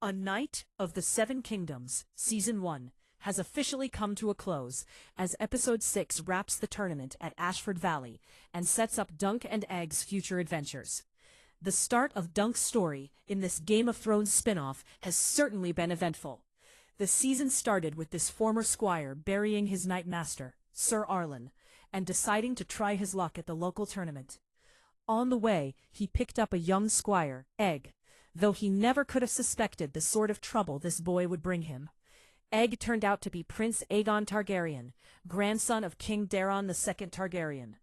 A Knight of the Seven Kingdoms, Season 1, has officially come to a close as Episode 6 wraps the tournament at Ashford Valley and sets up Dunk and Egg's future adventures. The start of Dunk's story in this Game of Thrones spin-off has certainly been eventful. The season started with this former squire burying his Knight Master, Sir Arlen, and deciding to try his luck at the local tournament. On the way, he picked up a young squire, Egg, though he never could have suspected the sort of trouble this boy would bring him. Egg turned out to be Prince Aegon Targaryen, grandson of King Daeron II Targaryen.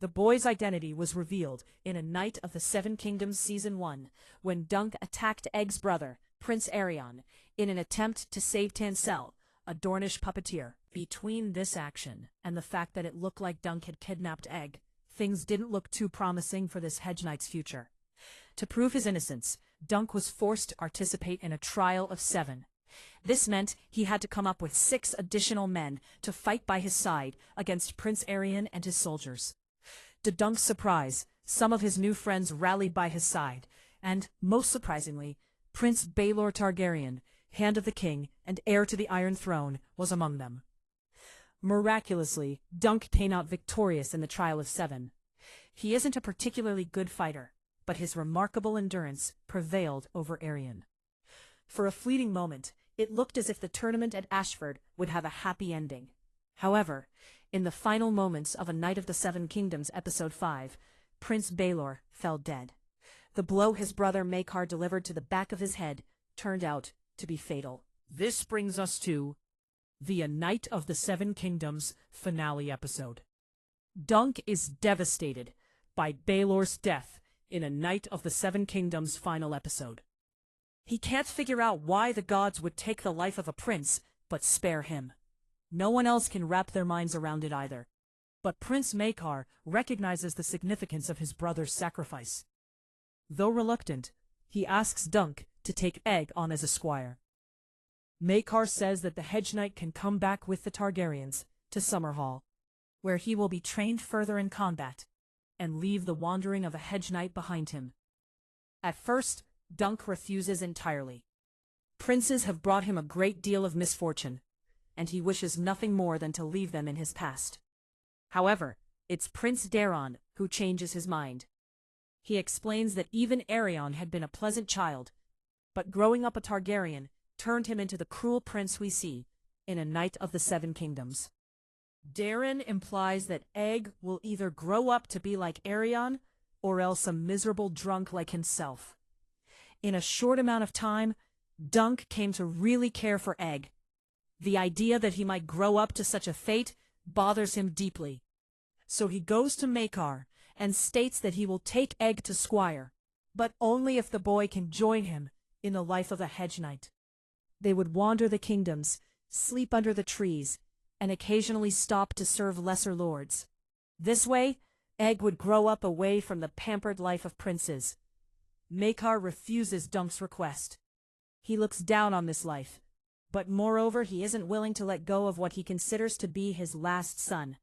The boy's identity was revealed in A Knight of the Seven Kingdoms Season 1, when Dunk attacked Egg's brother, Prince Aerion, in an attempt to save Tansel, a Dornish puppeteer. Between this action and the fact that it looked like Dunk had kidnapped Egg, things didn't look too promising for this Hedge Knight's future. To prove his innocence, Dunk was forced to participate in a trial of 7. This meant he had to come up with 6 additional men to fight by his side against Prince Aerion and his soldiers. To Dunk's surprise, some of his new friends rallied by his side, and, most surprisingly, Prince Baelor Targaryen, Hand of the King and heir to the Iron Throne, was among them. Miraculously, Dunk came out victorious in the trial of 7. He isn't a particularly good fighter, but his remarkable endurance prevailed over Aerion. For a fleeting moment, it looked as if the tournament at Ashford would have a happy ending. However, in the final moments of A Knight of the Seven Kingdoms Episode 5, Prince Baelor fell dead. The blow his brother Maekar delivered to the back of his head turned out to be fatal. This brings us to the A Knight of the Seven Kingdoms finale episode. Dunk is devastated by Baelor's death in A Knight of the Seven Kingdoms final episode. He can't figure out why the gods would take the life of a prince, but spare him. No one else can wrap their minds around it either. But Prince Maekar recognizes the significance of his brother's sacrifice. Though reluctant, he asks Dunk to take Egg on as a squire. Maekar says that the Hedge Knight can come back with the Targaryens to Summerhall, where he will be trained further in combat, and leave the wandering of a Hedge Knight behind him. At first, Dunk refuses entirely. Princes have brought him a great deal of misfortune, and he wishes nothing more than to leave them in his past. However, it's Prince Daeron who changes his mind. He explains that even Aerion had been a pleasant child, but growing up a Targaryen turned him into the cruel prince we see in A Knight of the Seven Kingdoms. Daeron implies that Egg will either grow up to be like Aerion, or else a miserable drunk like himself. In a short amount of time, Dunk came to really care for Egg. The idea that he might grow up to such a fate bothers him deeply. So he goes to Maekar and states that he will take Egg to Squire, but only if the boy can join him in the life of a Hedge Knight. They would wander the kingdoms, sleep under the trees, and occasionally stop to serve lesser lords. This way, Egg would grow up away from the pampered life of princes. Maekar refuses Dunk's request. He looks down on this life, but moreover he isn't willing to let go of what he considers to be his last son.